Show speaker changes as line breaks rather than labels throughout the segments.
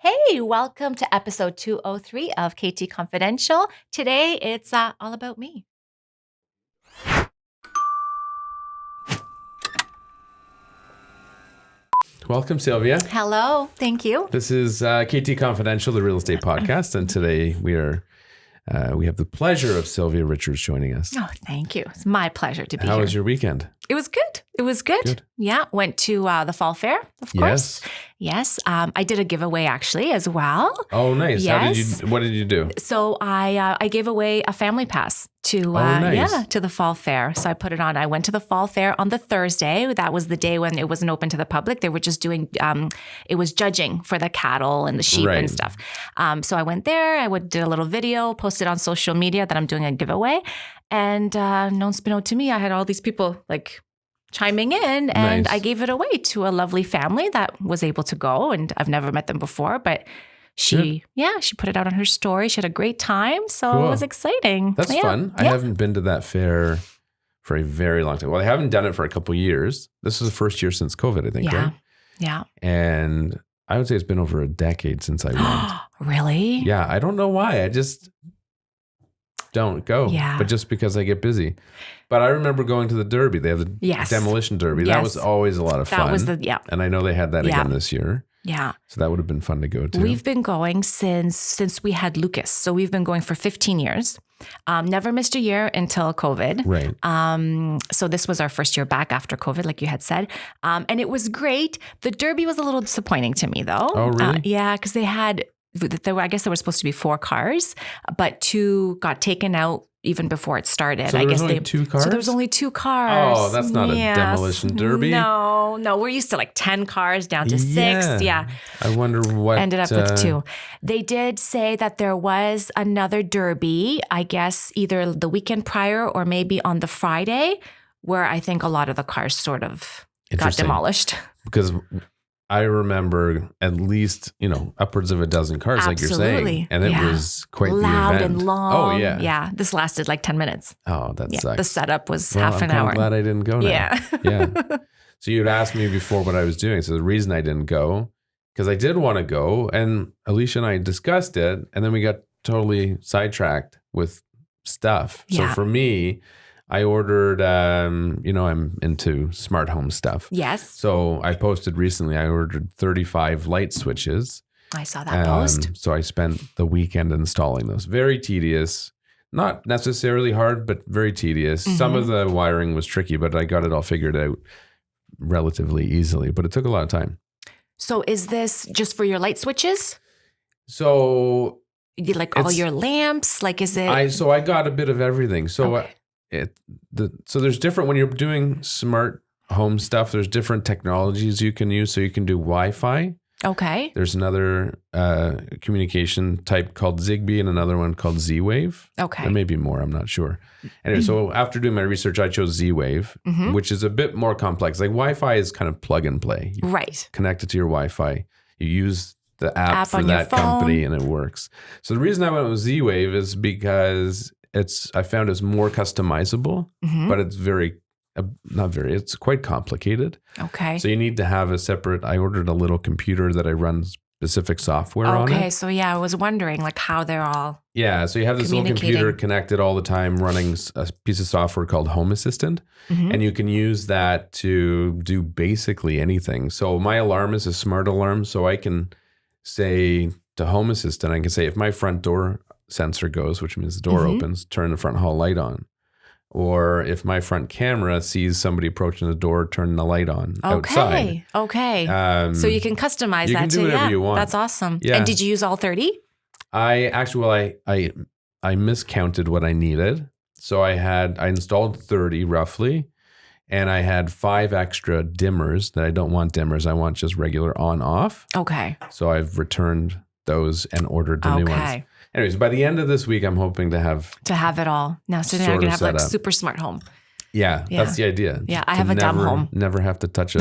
Hey, welcome to episode 203 of KT Confidential. Today it's all about me.
Welcome, Sylvia.
Hello, thank you.
This is KT Confidential, the real estate podcast, and today we have the pleasure of Sylvia Richards joining us.
Oh, thank you. It's my pleasure to be
How
here.
was your weekend?
It was good. It was good.
Good.
Yeah, went to the fall fair, of course. Yes. I did a giveaway actually as well.
Oh, nice.
Yes.
What did you do?
So I gave away a family pass to
nice.
to the fall fair. So I put it on. I went to the fall fair on the Thursday. That was the day when it wasn't open to the public. They were just doing it was judging for the cattle and the sheep and stuff. So I went there. I did a little video, posted on social media that I'm doing a giveaway, and non-spino to me, I had all these people like chiming in, and
Nice.
I gave it away to a lovely family that was able to go, and I've never met them before, but she put it out on her story. She had a great time, so
Cool.
it was exciting.
That's fun. I haven't been to that fair for a very long time. Well, I haven't done it for a couple of years. This is the first year since COVID, I think, right?
Yeah.
And I would say it's been over a decade since I went.
Really?
Yeah, I don't know why. I just don't go.
Yeah.
But just because I get busy. But I remember going to the Derby. They have the demolition Derby. That was always a lot of fun.
That was
And I know they had that again this year.
Yeah.
So that would have been fun to go to.
We've been going since we had Lucas. So we've been going for 15 years. Never missed a year until COVID.
Right.
So this was our first year back after COVID, like you had said. And it was great. The Derby was a little disappointing to me though.
Oh, really?
Yeah, because I guess there were supposed to be 4 cars, but 2 got taken out even before it started.
So there was only 2 cars?
So there was only 2 cars.
Oh, that's not a demolition derby.
No, we're used to like 10 cars down to 6. Yeah.
I wonder what
ended up with 2. They did say that there was another derby, I guess either the weekend prior or maybe on the Friday, where I think a lot of the cars sort of got demolished.
Because I remember at least, upwards of a dozen cars, like you're saying. And it was quite
loud
the event.
and long.
Oh, yeah.
Yeah. This lasted like 10 minutes.
Oh, that sucks.
The setup was half an hour.
I'm glad I didn't go now.
Yeah.
Yeah. So you'd asked me before what I was doing. So the reason I didn't go, because I did want to go, and Alicia and I discussed it, and then we got totally sidetracked with stuff.
Yeah.
So for me, I ordered, I'm into smart home stuff.
Yes.
So I posted recently, I ordered 35 light switches.
I saw that post.
So I spent the weekend installing those. Very tedious. Not necessarily hard, but very tedious.
Mm-hmm.
Some of the wiring was tricky, but I got it all figured out relatively easily. But it took a lot of time.
So is this just for your light switches?
So
Like all your lamps? Like is it?
I got a bit of everything. So
Okay.
So there's different, when you're doing smart home stuff, there's different technologies you can use. So you can do Wi-Fi.
Okay.
There's another communication type called Zigbee and another one called Z-Wave.
Okay.
There may be more, I'm not sure. Anyway, so after doing my research, I chose Z-Wave, which is a bit more complex. Like Wi-Fi is kind of plug and play. You
Right.
connect it to your Wi-Fi. You use the app for
on your
that
phone.
company and it works. So the reason I went with Z-Wave is because I found it's more customizable, but it's it's quite complicated.
Okay.
So you need to have I ordered a little computer that I run specific software on it.
Okay. So I was wondering like how they're all.
Yeah. So you have this little computer connected all the time running a piece of software called Home Assistant. And you can use that to do basically anything. So my alarm is a smart alarm. So I can say to Home Assistant, I can say if my front door sensor goes, which means the door opens, turn the front hall light on. Or if my front camera sees somebody approaching the door, turn the light on outside.
Okay. So you can customize
you
that
can do
too.
whatever you want.
That's awesome.
Yeah.
And did you use all 30?
I miscounted what I needed. So I installed 30 roughly, and I had 5 extra dimmers that I don't want dimmers. I want just regular on off.
Okay.
So I've returned those and ordered the new ones. Anyways, by the end of this week, I'm hoping to have
it all. Now, so now you're gonna have like super smart home.
Yeah, that's the idea.
Yeah, I have a dumb home.
Never have to touch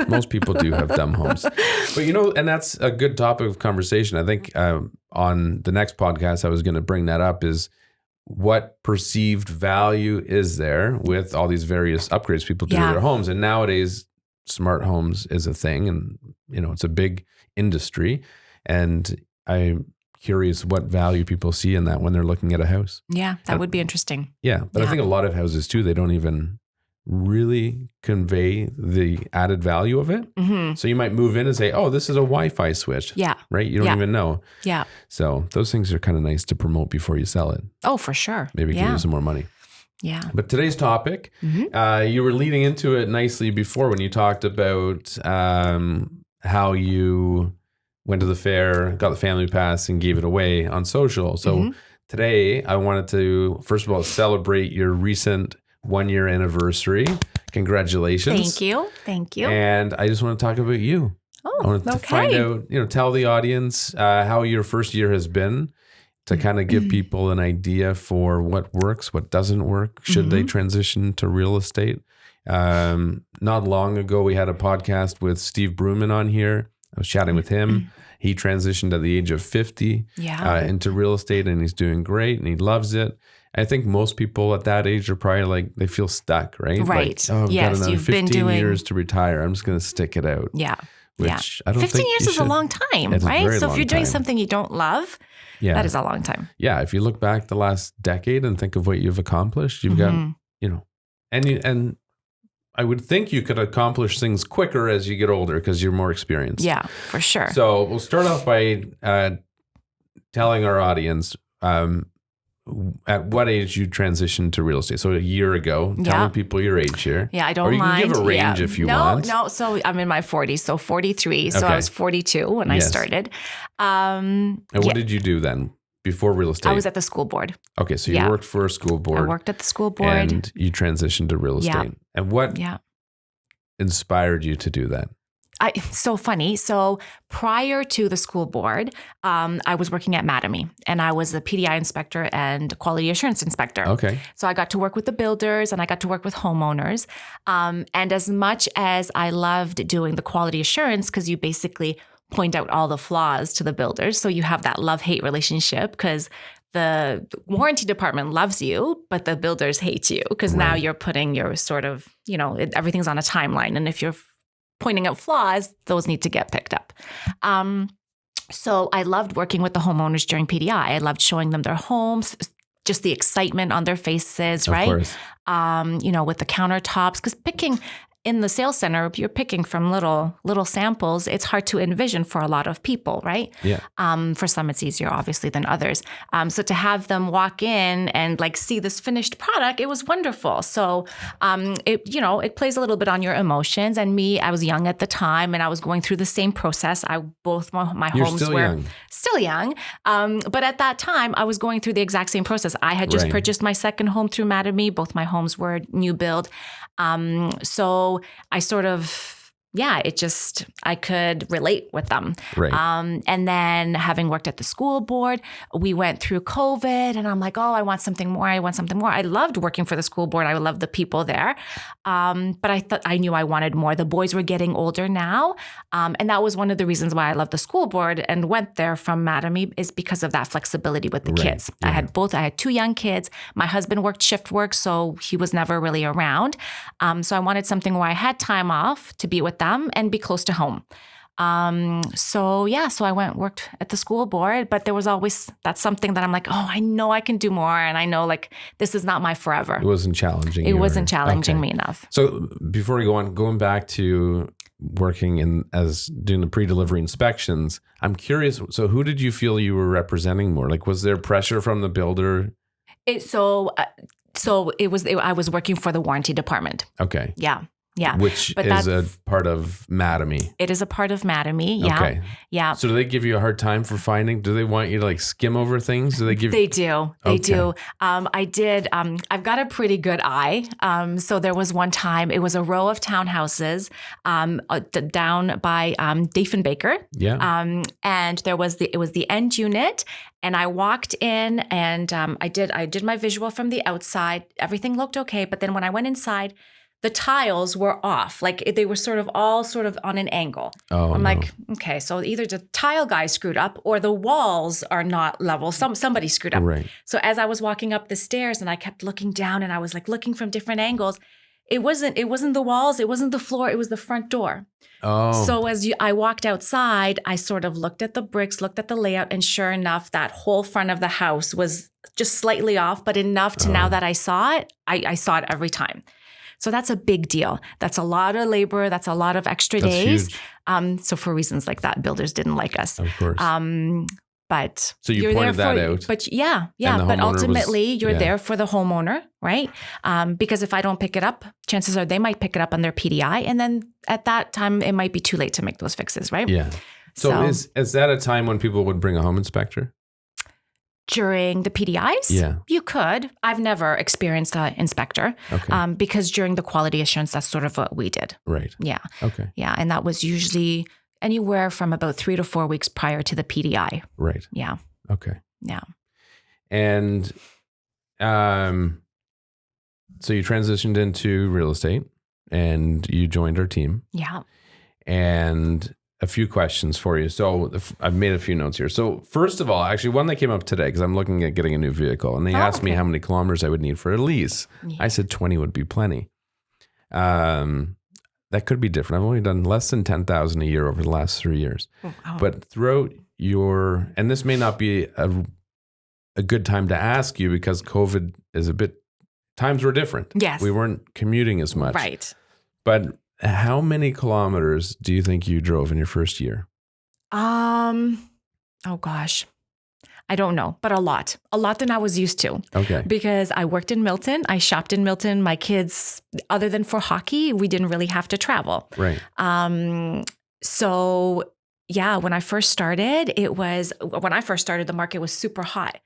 most people do have dumb homes. But and that's a good topic of conversation. I think on the next podcast, I was going to bring that up is what perceived value is there with all these various upgrades people do to their homes. And nowadays, smart homes is a thing and, it's a big industry. And I'm curious what value people see in that when they're looking at a house.
Yeah, that would be interesting.
Yeah. But I think a lot of houses too, they don't even really convey the added value of it. Mm-hmm. So you might move in and say, oh, this is a Wi-Fi switch.
Yeah.
Right? You don't even know.
Yeah.
So those things are kind of nice to promote before you sell it.
Oh, for sure.
Maybe give you some more money.
Yeah.
But today's topic, you were leading into it nicely before when you talked about how you went to the fair, got the family pass, and gave it away on social. So today I wanted to, first of all, celebrate your recent 1-year anniversary. Congratulations.
Thank you. Thank you.
And I just want to talk about you.
Oh,
I wanted to find out, tell the audience how your first year has been, to kind of give people an idea for what works, what doesn't work. Should they transition to real estate? Not long ago, we had a podcast with Steve Bruman on here. I was chatting with him. He transitioned at the age of 50 into real estate, and he's doing great, and he loves it. I think most people at that age are probably like, they feel stuck, right?
Right.
Like, I've got another 15 years to retire. I'm just going to stick it out.
Yeah.
Which I don't
15
think
years is a long time, right? So if you're doing something you don't love, that is a long time.
Yeah. If you look back the last decade and think of what you've accomplished, you've got, and I would think you could accomplish things quicker as you get older because you're more experienced.
Yeah, for sure.
So we'll start off by telling our audience at what age you transitioned to real estate. So a year ago, telling people your age here.
Yeah, I don't mind.
Or you can give a range if you want.
No, so I'm in my 40s, so 43. So I was 42 when I started.
And what did you do then before real estate?
I was at the school board.
Okay, so you worked for a school board.
I worked at the school board.
And you transitioned to real estate.
Yeah.
And what inspired you to do that?
So funny. So prior to the school board, I was working at Mattamy, and I was a PDI inspector and quality assurance inspector.
Okay.
So I got to work with the builders, and I got to work with homeowners. And as much as I loved doing the quality assurance, because you basically point out all the flaws to the builders, so you have that love-hate relationship, because the warranty department loves you, but the builders hate you, because now you're putting your sort of, everything's on a timeline. And if you're pointing out flaws, those need to get picked up. So I loved working with the homeowners during PDI. I loved showing them their homes, just the excitement on their faces, right?
Of course.
With the countertops, because picking in the sales center, if you're picking from little samples, it's hard to envision for a lot of people, right?
Yeah.
For some, it's easier, obviously, than others. So to have them walk in and see this finished product, it was wonderful. So it plays a little bit on your emotions. And me, I was young at the time, and I was going through the same process. Both my homes were still young. But at that time, I was going through the exact same process. I had just purchased my second home through Mattamy. Both my homes were new build. So I sort of, I could relate with them.
Right.
And then having worked at the school board, we went through COVID, and I'm like, oh, I want something more. I loved working for the school board. I loved the people there. But I knew I wanted more. The boys were getting older now. And that was one of the reasons why I loved the school board and went there from Mattamy, is because of that flexibility with the kids. Yeah. I had 2 young kids. My husband worked shift work, so he was never really around. So I wanted something where I had time off to be with them and be close to home. So I worked at the school board, but there was always that's something that I'm like, oh, I know I can do more. And I know this is not my forever.
It wasn't challenging.
It wasn't challenging me enough.
So before we go on, going back to working as doing the pre-delivery inspections, I'm curious. So who did you feel you were representing more? Was there pressure from the builder?
I was working for the warranty department.
Okay.
Yeah. Yeah.
Which is a part of Mattamy.
It is a part of Mattamy. Yeah.
Okay.
Yeah.
So do they give you a hard time for finding? Do they want you to skim over things?
They do. They do. I did. I've got a pretty good eye. So there was one time, it was a row of townhouses down by Diefenbaker.
Yeah.
And it was the end unit. And I walked in, and I did my visual from the outside. Everything looked okay. But then when I went inside, the tiles were off. They were sort of on an angle.
Oh,
I'm like, okay, so either the tile guy screwed up or the walls are not level. Somebody screwed up.
Right.
So as I was walking up the stairs and I kept looking down and I was looking from different angles, It wasn't the walls. It wasn't the floor. It was the front door.
Oh.
So I walked outside, I sort of looked at the bricks, looked at the layout, and sure enough, that whole front of the house was just slightly off, but enough to now that I saw it, I saw it every time. So that's a big deal. That's a lot of labor. That's a lot of extra days. So for reasons like that, builders didn't like us.
Of course.
But
so you pointed that out.
But yeah. But ultimately, you're there for the homeowner, right? Because if I don't pick it up, chances are they might pick it up on their PDI, and then at that time, it might be too late to make those fixes, right?
Yeah. So is that a time when people would bring a home inspector?
During the PDIs?
Yeah.
You could. I've never experienced an inspector because during the quality assurance, that's sort of what we did.
Right.
Yeah.
Okay.
Yeah. And that was usually anywhere from about 3 to 4 weeks prior to the PDI.
Right.
Yeah.
Okay.
Yeah.
And so you transitioned into real estate and you joined our team.
Yeah.
And a few questions for you. So I've made a few notes here. So first of all, actually one that came up today, because I'm looking at getting a new vehicle, and they asked me how many kilometers I would need for a lease. Yeah. I said 20 would be plenty. That could be different. I've only done less than 10,000 a year over the last 3 years. Oh, wow. But throughout and this may not be a good time to ask you because COVID is times were different.
Yes.
We weren't commuting as much.
Right.
But how many kilometers do you think you drove in your first year?
Oh gosh. I don't know, but a lot than I was used to.
Okay.
Because I worked in Milton. I shopped in Milton. My kids, other than for hockey, we didn't really have to travel.
Right.
So yeah, when I first started, the market was super hot.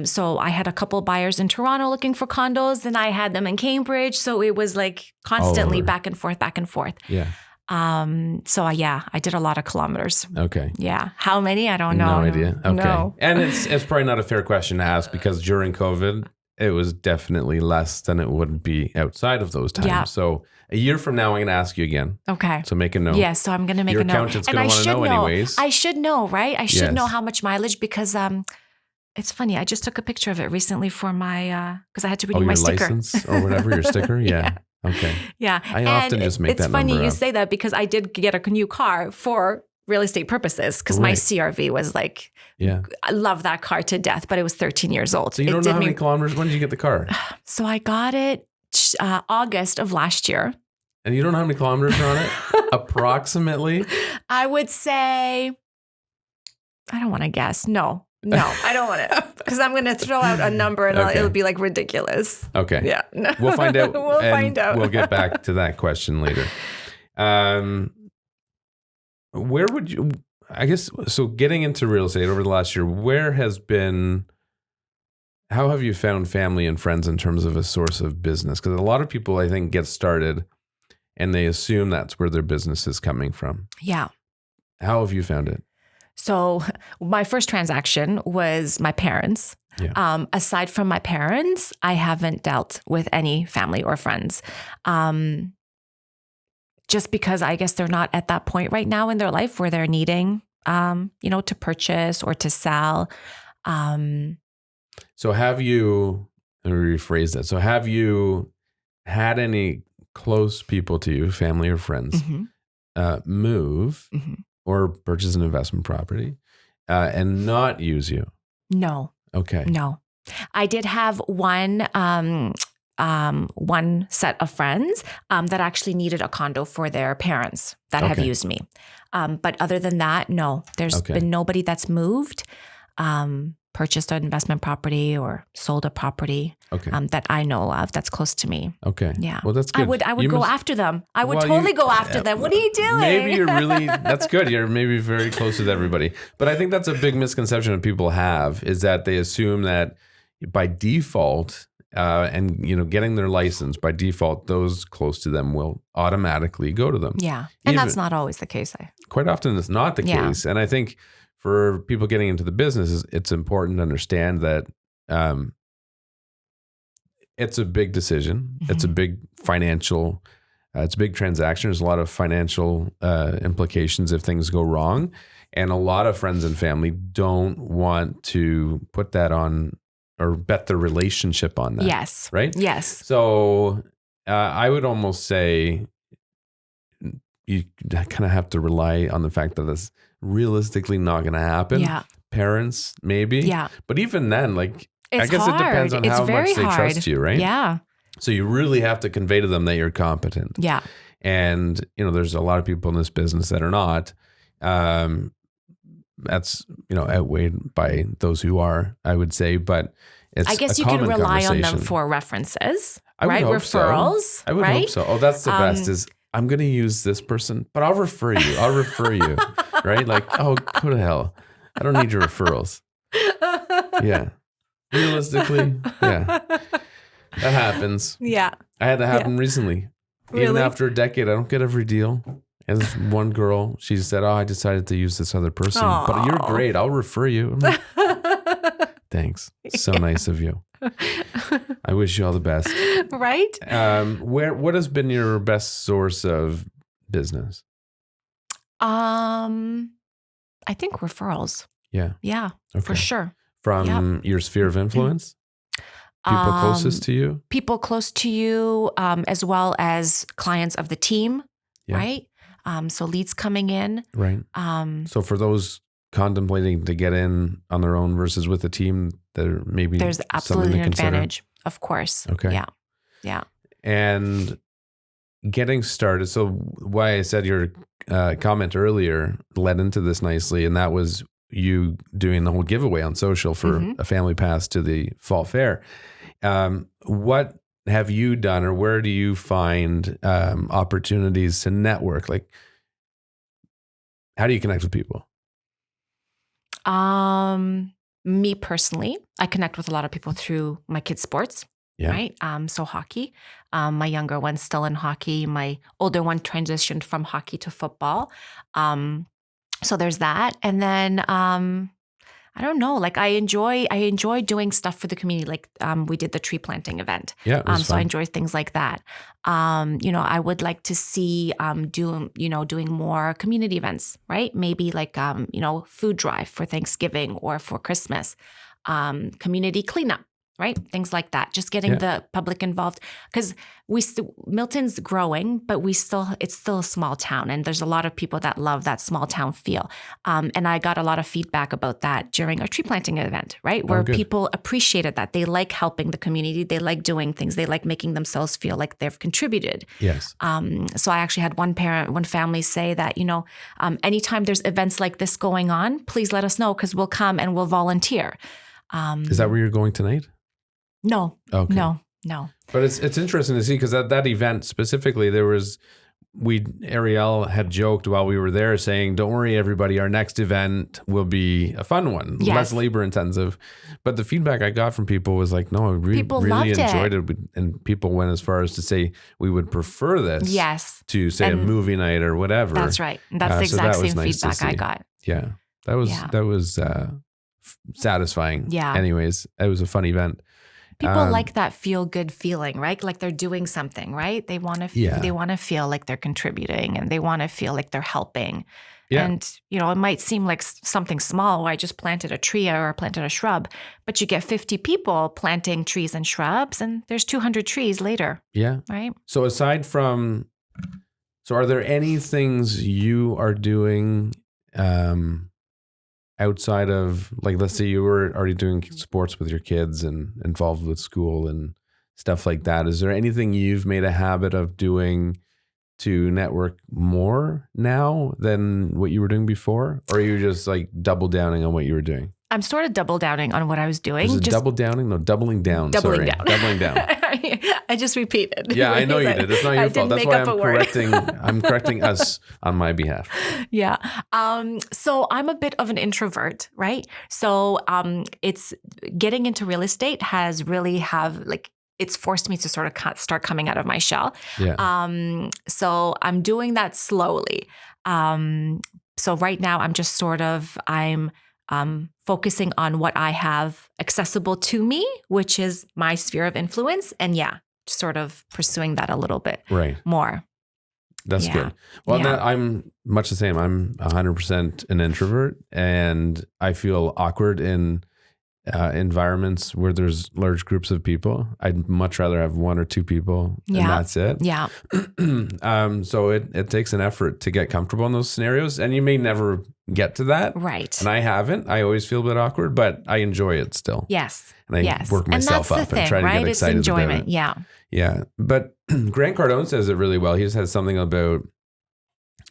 So I had a couple buyers in Toronto looking for condos, and I had them in Cambridge. So it was like constantly back and forth.
Yeah.
So I did a lot of kilometers.
Okay.
Yeah. How many? I don't know.
No idea. Okay.
No.
And it's probably not a fair question to ask because during COVID, it was definitely less than it would be outside of those times. Yeah. So a year from now, I'm going to ask you again.
Okay.
So make a note.
Yes. So I'm going to make a note.
Your accountant's going to want to know anyways.
I should know, right? I should know how much mileage because it's funny. I just took a picture of it recently for my, because I had to renew my sticker.
Your license or whatever, your sticker? Yeah. Okay.
Yeah.
I often just make that number up.
It's funny you say that because I did get a new car for real estate purposes because my CRV was like, I love that car to death, but it was 13 years old.
So you don't know how many kilometers, when did you get the car?
So I got it August of last year.
And you don't know how many kilometers are on it? Approximately?
I would say, I don't want to guess. No, I don't want to, because I'm going to throw out a number and it'll be like ridiculous.
Okay.
Yeah.
We'll find out.
We'll find out.
We'll get back to that question later. Where would you, I guess, so getting into real estate over the last year, how have you found family and friends in terms of a source of business? Because a lot of people, I think, get started and they assume that's where their business is coming from.
Yeah.
How have you found it?
So my first transaction was my parents. Yeah. Aside from my parents, I haven't dealt with any family or friends. Just because I guess they're not at that point right now in their life where they're needing, to purchase or to sell.
So let me rephrase that. So have you had any close people to you, family or friends, move or purchase an investment property and not use you?
No.
Okay.
No. I did have one set of friends that actually needed a condo for their parents that have used me. But other than that, no, there's been nobody that's moved, purchased an investment property or sold a property that I know of that's close to me.
Okay.
Yeah.
Well, that's good.
I would go after them. I would totally go after them. What are you doing?
Maybe that's good. You're maybe very close with everybody. But I think that's a big misconception that people have is that they assume that by default, and getting their license by default, those close to them will automatically go to them.
Yeah. And that's not always the case.
Quite often it's not the case. And I think for people getting into the business, it's important to understand that it's a big decision. Mm-hmm. It's a big financial, it's a big transaction. There's a lot of financial implications if things go wrong. And a lot of friends and family don't want to put that on or bet their relationship on that.
Yes.
Right?
Yes.
So I would almost say you kind of have to rely on the fact that it's realistically not going to happen.
Yeah.
Parents, maybe.
Yeah.
But even then, like,
it's
I guess
hard.
It depends on how much they trust you, right?
Yeah.
So you really have to convey to them that you're competent.
Yeah.
And, there's a lot of people in this business that are not. That's, outweighed by those who are, I would say. But it's
I guess you can rely on them for references, right? Referrals.
So. I would hope so. Oh, that's the best is I'm going to use this person, but I'll refer you. Right? Like, oh, go to hell. I don't need your referrals. Yeah. Realistically, yeah. That happens.
Yeah.
I had that happen recently.
Really?
Even after a decade, I don't get every deal. And this one girl, she said, I decided to use this other person. Aww. But you're great. I'll refer you. Like, thanks. So nice of you. I wish you all the best.
Right?
What has been your best source of business?
I think referrals.
Yeah.
Yeah, okay. For sure.
From your sphere of influence? People closest to you?
People close to you, as well as clients of the team, right? So leads coming in.
Right. So for those contemplating to get in on their own versus with a team, there's
absolutely an advantage, of course.
Okay.
Yeah. Yeah.
And getting started. So why I said your comment earlier led into this nicely, and that was you doing the whole giveaway on social for a family pass to the fall fair. What have you done, or where do you find opportunities to network? Like, how do you connect with people?
Me personally, I connect with a lot of people through my kids' sports. Yeah. Right. So hockey. My younger one's still in hockey. My older one transitioned from hockey to football. So there's that. And then I don't know, like I enjoy doing stuff for the community. Like we did the tree planting event.
Yeah.
So I enjoy things like that. I would like to see doing more community events, right? Maybe like food drive for Thanksgiving or for Christmas, community cleanup. Right? Things like that. Just getting the public involved, because Milton's growing, but it's still a small town, and there's a lot of people that love that small town feel. And I got a lot of feedback about that during our tree planting event, right? Where people appreciated that. They like helping the community. They like doing things. They like making themselves feel like they've contributed.
Yes.
So I actually had one family say that, anytime there's events like this going on, please let us know, because we'll come and we'll volunteer.
Is that where you're going tonight?
No. Okay. No.
But it's interesting to see, because that event specifically, Ariel had joked while we were there saying, don't worry, everybody, our next event will be a fun one, less labor intensive. But the feedback I got from people was like, no, I really enjoyed it. And people went as far as to say we would prefer this to say a movie night or whatever.
That's right. That's the exact same feedback I got.
Yeah. That was satisfying. Yeah. Anyways, it was a fun event.
People like that feel good feeling, right? Like they're doing something, right? They want to they want to feel like they're contributing, and they want to feel like they're helping. Yeah. And, it might seem like something small. I just planted a tree or planted a shrub, but you get 50 people planting trees and shrubs, and there's 200 trees later. Yeah. Right.
So are there any things you are doing outside of, like, let's say you were already doing sports with your kids and involved with school and stuff like that. Is there anything you've made a habit of doing to network more now than what you were doing before? Or are you just like double downing on what you were doing?
I'm sort of double downing on what I was doing.
Is it double downing? No, doubling down. Doubling down.
I just repeated.
Yeah, I know you did. It's not your fault. That's why I'm correcting us on my behalf.
Yeah. So I'm a bit of an introvert, right? So it's getting into real estate has really it's forced me to sort of start coming out of my shell. Yeah. So I'm doing that slowly. So right now I'm just I'm focusing on what I have accessible to me, which is my sphere of influence. And sort of pursuing that a little bit more.
That's good. Well, I'm much the same. I'm 100% an introvert, and I feel awkward in environments where there's large groups of people. I'd much rather have one or two people and that's it.
Yeah.
So it takes an effort to get comfortable in those scenarios, and you may never get to that.
Right.
And I haven't. I always feel a bit awkward, but I enjoy it still.
Yes.
And I work myself up and try to get excited
it's enjoyment.
about it.
Yeah.
Yeah. But Grant Cardone says it really well. He just has something about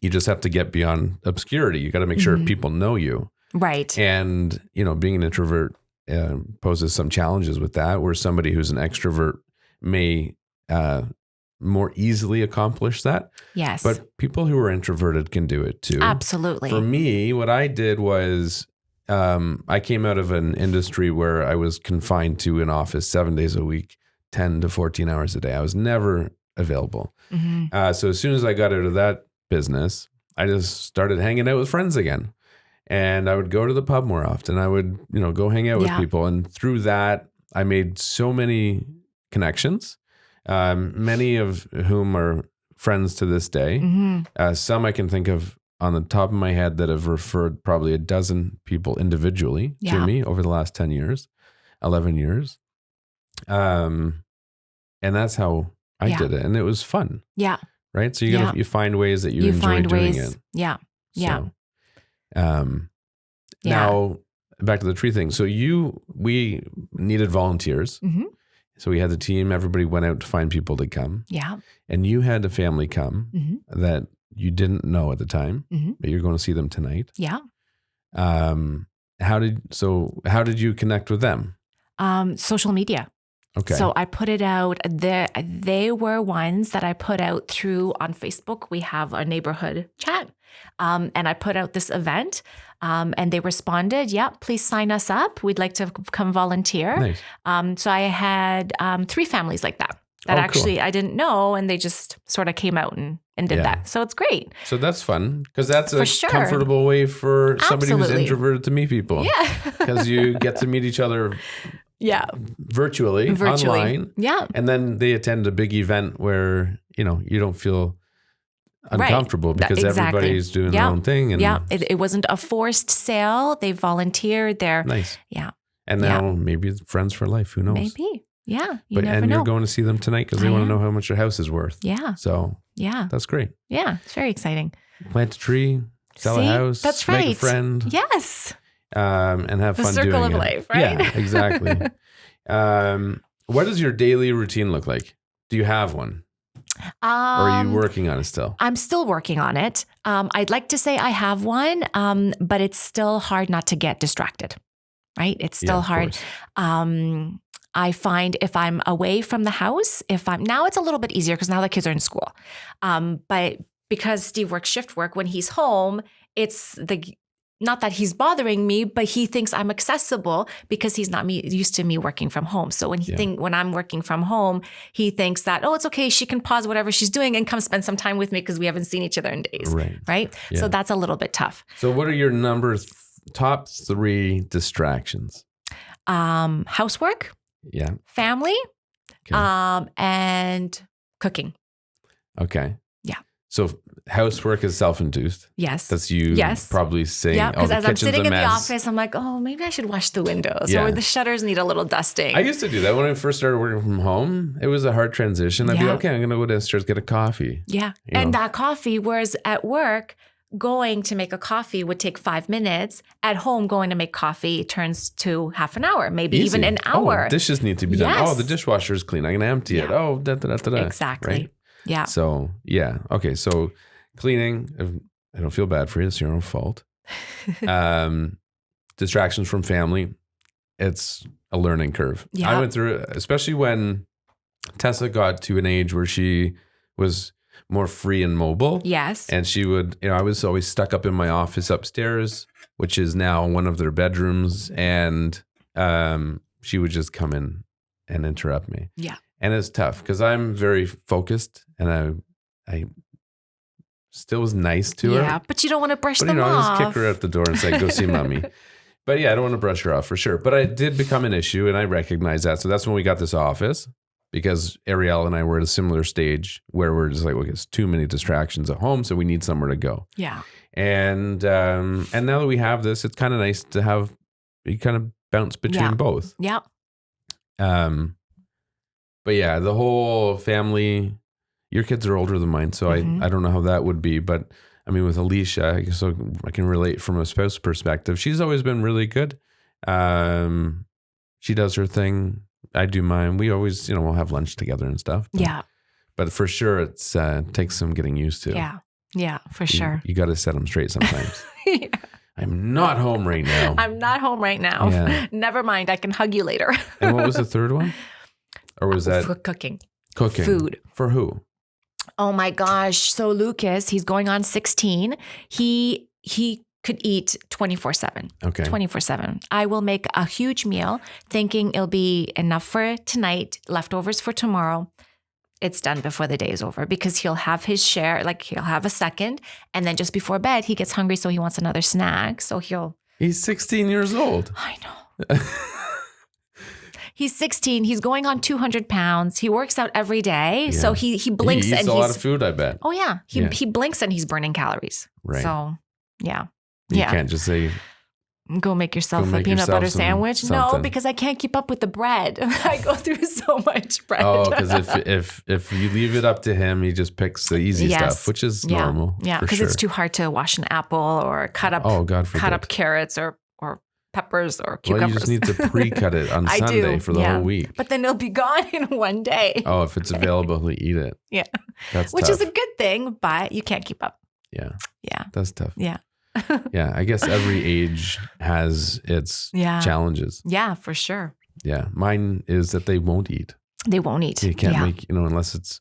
you just have to get beyond obscurity. You got to make sure people know you.
Right.
And, being an introvert poses some challenges with that, where somebody who's an extrovert may more easily accomplish that.
Yes.
But people who are introverted can do it too.
Absolutely.
For me, what I did was I came out of an industry where I was confined to an office 7 days a week, 10 to 14 hours a day. I was never available. So as soon as I got out of that business, I just started hanging out with friends again. And I would go to the pub more often. I would, go hang out with people. And through that, I made so many connections, many of whom are friends to this day. Some I can think of on the top of my head that have referred probably a dozen people individually to me over the last 10 years, 11 years. And that's how I did it. And it was fun.
Yeah.
Right? So you find ways that you enjoy doing it.
Yeah. Yeah.
So, now back to the tree thing. So we needed volunteers. So we had the team, everybody went out to find people to come. Yeah. And you had a family come that you didn't know at the time, but you're going to see them tonight.
Yeah.
How did you connect with them?
Social media.
Okay.
So I put it out. They were ones that I put out through on Facebook. We have a neighborhood chat. And I put out this event and they responded, yeah, please sign us up. We'd like to come volunteer. Nice. So I had 3 families like that actually cool. I didn't know. And they just sort of came out and did that. So it's great.
So that's fun because that's a comfortable way for somebody who's introverted to meet people.
Yeah.
Because you get to meet each other virtually, online.
Yeah.
And then they attend a big event where, you don't feel uncomfortable because everybody's doing their own thing. And
it wasn't a forced sale. They volunteered. They're
nice.
Yeah.
And now maybe friends for life. Who knows?
Maybe. Yeah. You never
know.
You're
going to see them tonight because they want to know how much your house is worth.
Yeah.
So that's great.
Yeah. It's very exciting.
Plant a tree, sell a house.
That's right.
Make a friend.
Yes.
And have fun doing it.
The circle of life, right?
Yeah, exactly. What does your daily routine look like? Do you have one? Or are you working on it still?
I'm still working on it. I'd like to say I have one, but it's still hard not to get distracted, right? It's still hard. I find if I'm away from the house, now it's a little bit easier because now the kids are in school. But because Steve works shift work, when he's home, it's not that he's bothering me, but he thinks I'm accessible because he's not used to me working from home. So when I'm working from home, he thinks that, it's okay. She can pause whatever she's doing and come spend some time with me because we haven't seen each other in days. Right. Yeah. So that's a little bit tough.
So what are your top 3 distractions?
Housework.
Yeah.
Family. Okay. And cooking.
Okay.
Yeah.
So housework is self-induced.
Yes.
That's you probably saying,
because as I'm sitting in the office, I'm like, maybe I should wash the windows or the shutters need a little dusting.
I used to do that when I first started working from home. It was a hard transition. I'd be okay, I'm going to go downstairs, get a coffee.
Yeah. And that coffee, whereas at work, going to make a coffee would take 5 minutes. At home, going to make coffee turns to half an hour, maybe even an hour.
Dishes need to be done. Oh, the dishwasher is clean. I'm going to empty it. Oh,
Exactly.
Right?
Yeah.
So, okay. So cleaning, I don't feel bad for you. It's your own fault. Distractions from family. It's a learning curve. Yeah. I went through it, especially when Tessa got to an age where she was more free and mobile.
Yes.
And she would, I was always stuck up in my office upstairs, which is now one of their bedrooms. And she would just come in and interrupt me.
Yeah.
And it's tough because I'm very focused and I still was nice to her.
Yeah, but you don't want to brush them off.
I just kick her out the door and say, go see mommy. But I don't want to brush her off for sure. But it did become an issue and I recognize that. So that's when we got this office because Ariel and I were at a similar stage where we're just like, it's too many distractions at home. So we need somewhere to go.
Yeah.
And now that we have this, it's kind of nice to have, you kind of bounce between both.
Yeah.
But yeah, the whole family, your kids are older than mine, so I don't know how that would be. But I mean, with Alicia, I guess I can relate from a spouse perspective. She's always been really good. She does her thing. I do mine. We always, we'll have lunch together and stuff. But for sure, it takes some getting used to.
Yeah. Yeah, for sure.
You got to set them straight sometimes. I'm not home right now.
I'm not home right now. Yeah. Never mind. I can hug you later.
And what was the third one? Or was that?
For cooking.
Cooking.
Food.
For who?
Oh my gosh. So Lucas, he's going on 16. He could eat 24/7.
Okay.
24/7. I will make a huge meal thinking it'll be enough for tonight, leftovers for tomorrow. It's done before the day is over because he'll have his share, like he'll have a second. And then just before bed, he gets hungry. So he wants another snack. So
He's 16 years old.
I know. He's 16. He's going on 200 pounds. He works out every day. Yeah. So he blinks.
He eats a lot of food, I bet.
Oh, yeah. He blinks and he's burning calories.
Right.
So, yeah.
You can't just say,
go make yourself a peanut butter sandwich. Something. No, because I can't keep up with the bread. I go through so much bread.
Oh, because if you leave it up to him, he just picks the easy stuff, which is normal.
Yeah, because it's too hard to wash an apple or cut up carrots or peppers or cucumbers.
Well, you just need to pre-cut it on Sunday for the whole week.
But then it'll be gone in one day.
Oh, if it's available, he'll eat it.
Yeah.
That's
Which
tough.
is a good thing, but you can't keep up.
Yeah.
Yeah.
That's tough.
Yeah.
Yeah. I guess every age has its challenges.
Yeah, for sure.
Yeah. Mine is that they won't eat.
They won't eat.
You can't make, unless it's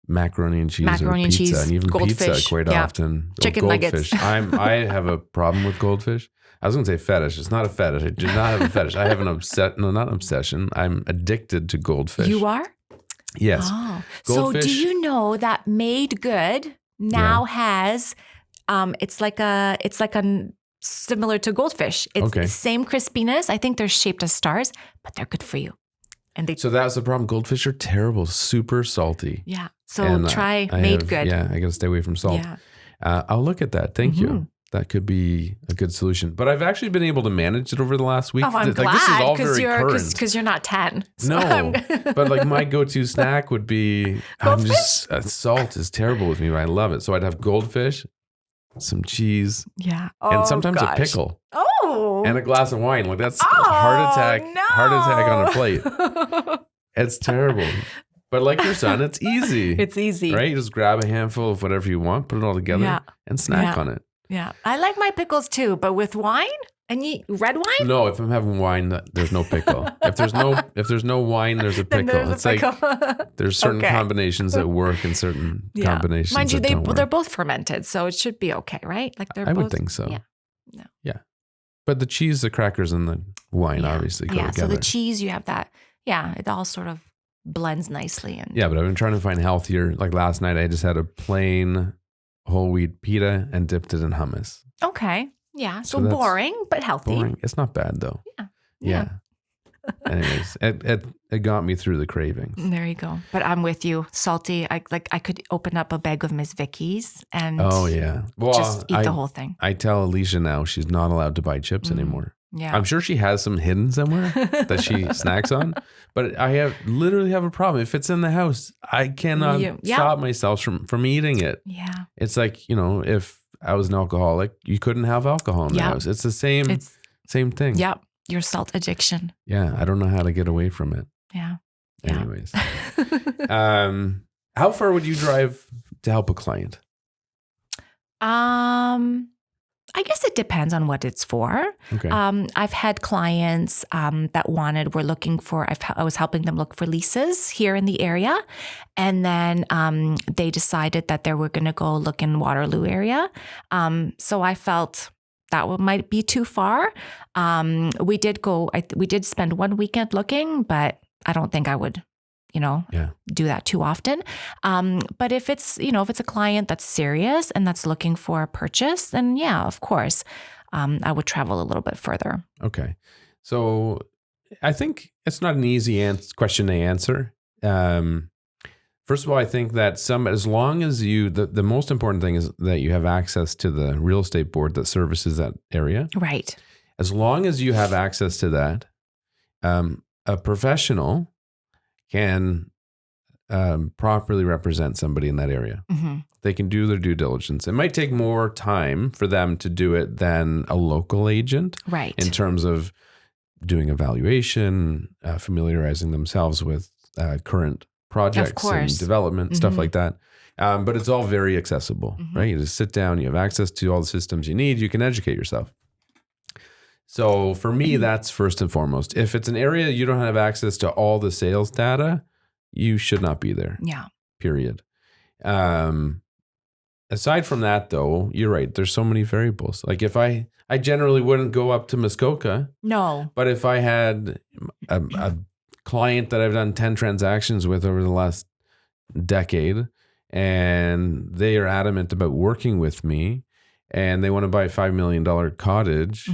macaroni and cheese or pizza. And even
Goldfish.
Pizza quite often.
Chicken
Goldfish.
nuggets.
I have a problem with goldfish. I was going to say fetish. It's not a fetish. I do not have a fetish. I have an obsession. I'm addicted to goldfish.
You are?
Yes.
Oh.
Goldfish.
So do you know that Made Good now has, it's like a similar to goldfish. It's same crispiness. I think they're shaped as stars, but they're good for you.
So that's the problem. Goldfish are terrible, super salty.
Yeah. So try Made Good.
Yeah, I got to stay away from salt.
Yeah.
I'll look at that. Thank you. That could be a good solution. But I've actually been able to manage it over the last week.
Oh, I'm glad.
This is all very current.
Because you're not 10. So
no, but my go-to snack would be, salt is terrible with me, but I love it. So I'd have goldfish, some cheese.
Yeah.
And sometimes a pickle.
Oh.
And a glass of wine. That's a heart attack on a plate. It's terrible. But like your son, it's easy.
It's easy.
Right? You just grab a handful of whatever you want, put it all together, and snack on it.
Yeah. I like my pickles too, but with wine? And red wine?
No, if I'm having wine, there's no pickle. If there's no wine, there's a pickle. It's like there's certain combinations that work and certain combinations
Mind you,
that don't work.
They're both fermented, so it should be okay, right?
I would think so.
Yeah. No.
Yeah. But the cheese, the crackers, and the wine obviously go together.
So the cheese, you have that. Yeah, it all sort of blends nicely.
Yeah, but I've been trying to find healthier. Like last night, I just had a plain whole wheat pita and dipped it in hummus.
Okay. Yeah. So boring, but healthy.
Boring. It's not bad though. Yeah. Anyways, it got me through the cravings.
There you go. But I'm with you. Salty. I could open up a bag of Miss Vicky's and just eat the whole thing.
I tell Alicia now she's not allowed to buy chips anymore.
Yeah.
I'm sure she has some hidden somewhere that she snacks on, but I literally have a problem. If it's in the house, I cannot stop myself from eating it.
Yeah.
It's like, if I was an alcoholic, you couldn't have alcohol in the house. It's the same thing.
Yeah. Your salt addiction.
Yeah. I don't know how to get away from it.
Yeah.
Anyways. How far would you drive to help a client?
I guess it depends on what it's for.
Okay.
I've had clients that were looking for, I was helping them look for leases here in the area. And then they decided that they were going to go look in Waterloo area. So I felt that might be too far. We did spend one weekend looking, but I don't think I would do that too often. But if it's a client that's serious and that's looking for a purchase, then yeah, of course, I would travel a little bit further.
Okay. So I think it's not an easy question to answer. First of all, I think that as long as the most important thing is that you have access to the real estate board that services that area.
Right.
as long as you have access to that, a professional can properly represent somebody in that area. Mm-hmm. They can do their due diligence. It might take more time for them to do it than a local agent.
Right.
In terms of doing evaluation, familiarizing themselves with current projects and development, stuff like that. But it's all very accessible, right? You just sit down, you have access to all the systems you need, you can educate yourself. So for me, that's first and foremost. If it's an area you don't have access to all the sales data, you should not be there.
Yeah.
Period. Aside from that, though, you're right. There's so many variables. Like if I generally wouldn't go up to Muskoka.
No.
But if I had a client that I've done 10 transactions with over the last decade, and they are adamant about working with me, and they want to buy a $5 million cottage,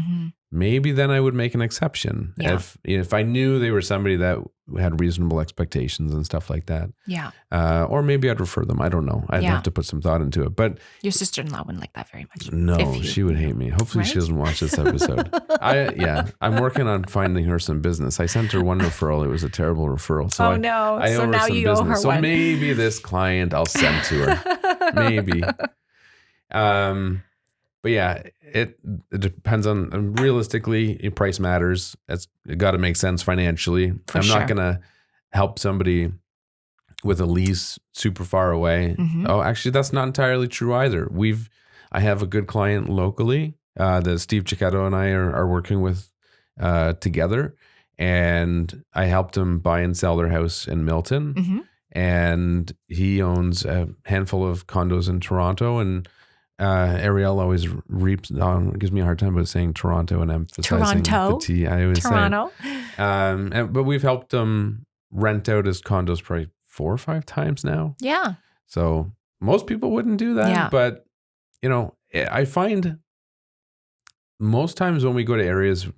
maybe then I would make an exception. Yeah. If I knew they were somebody that had reasonable expectations and stuff like that.
Yeah.
Or maybe I'd refer them. I don't know. I'd have to put some thought into it. But
your sister-in-law wouldn't like that very much.
No, she would hate me. Hopefully she doesn't watch this episode. I'm working on finding her some business. I sent her one referral. It was a terrible referral. So I owe her
now
some
you
business.
owe her
so
one.
Maybe this client I'll send to her. Maybe. But yeah, it depends on, realistically, price matters. It's got to make sense financially. I'm not going to help somebody with a lease super far away. Oh, actually, that's not entirely true either. I have a good client locally that Steve Chicchetto and I are working with together. And I helped him buy and sell their house in Milton. And he owns a handful of condos in Toronto, and Ariel always gives me a hard time about saying Toronto and emphasizing the T. I always
Toronto.
Say but we've helped them rent out his condos probably 4 or 5 times now.
Yeah.
So most people wouldn't do that. But, I find most times when we go to areas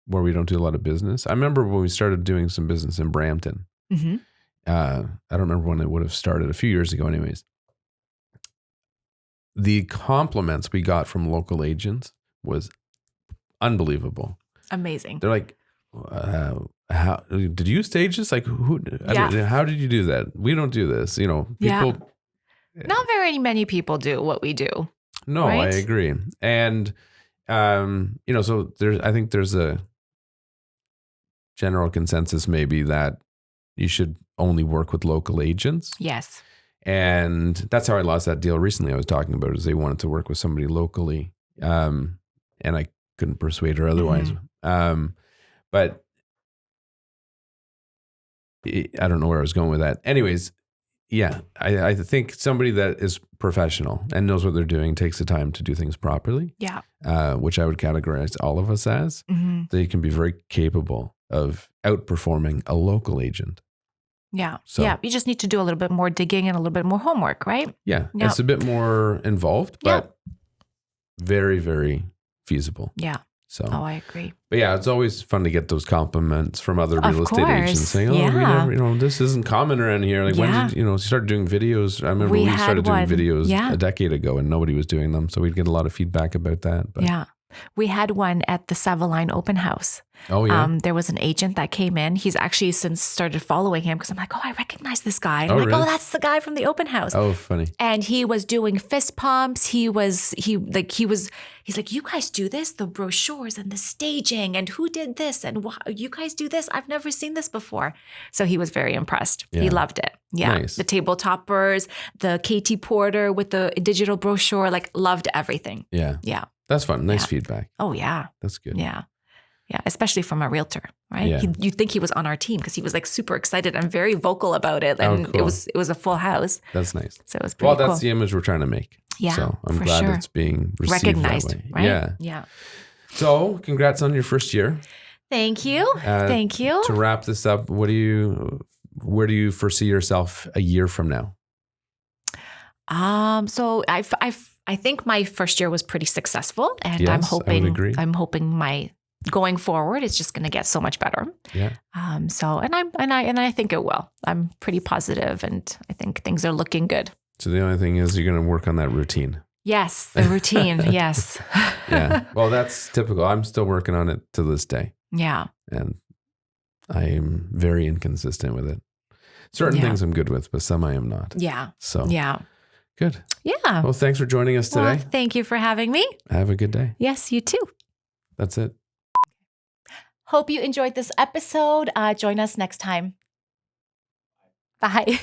where we don't do a lot of business, I remember when we started doing some business in Brampton. I don't remember when it would have started, a few years ago anyways. The compliments we got from local agents was unbelievable.
Amazing.
They're like, how did you stage this? Like, how did you do that? We don't do this. People.
Not very many people do what we do.
No, right? I agree. And, so I think there's a general consensus maybe that you should only work with local agents.
Yes.
And that's how I lost that deal recently I was talking about, is they wanted to work with somebody locally. And I couldn't persuade her otherwise. But I don't know where I was going with that. Anyways, I think somebody that is professional and knows what they're doing, takes the time to do things properly. Yeah. Which I would categorize all of us as. They can be very capable of outperforming a local agent.
Yeah. So, you just need to do a little bit more digging and a little bit more homework, right?
Yeah. It's a bit more involved, but very, very feasible. Yeah. So.
Oh, I agree.
But it's always fun to get those compliments from other real estate agents saying, we never, this isn't common around here. Like when did you start doing videos? I remember we started doing videos a decade ago and nobody was doing them. So we'd get a lot of feedback about that. But. Yeah.
We had one at the Savaline open house.
Oh, yeah.
There was an agent that came in. He's actually since started following him because I'm like, I recognize this guy. I'm like,
really?
That's the guy from the open house.
Oh, funny.
And he was doing fist pumps. He's like, you guys do this, the brochures and the staging and who did this and you guys do this. I've never seen this before. So he was very impressed. Yeah. He loved it. Yeah. Nice. The table toppers, the KT Porter with the digital brochure, loved everything.
Yeah.
Yeah.
That's fun. Nice feedback.
Oh, yeah.
That's good.
Yeah. Yeah. Especially from a realtor, right?
Yeah.
You'd think he was on our team because he was super excited and very vocal about it. And
cool.
it was a full house.
That's nice.
So it was pretty cool.
That's the image we're trying to make.
Yeah.
So I'm glad it's being received
recognized,
that way.
Right?
Yeah.
Yeah.
So congrats on your first year.
Thank you. Thank you.
To wrap this up, where do you foresee yourself a year from now?
So I think my first year was pretty successful, and
yes,
I'm
hoping
my going forward it's just going to get so much better.
Yeah.
So I think it will. I'm pretty positive, and I think things are looking good.
So the only thing is you're going to work on that routine.
Yes, the routine. Yes.
Yeah. Well, that's typical. I'm still working on it to this day.
Yeah.
And I'm very inconsistent with it. Certain things I'm good with, but some I am not.
Yeah.
So,
yeah.
Good.
Yeah.
Well, thanks for joining us today.
Well, thank you for having me.
Have a good day.
Yes, you too.
That's it.
Hope you enjoyed this episode. Join us next time. Bye.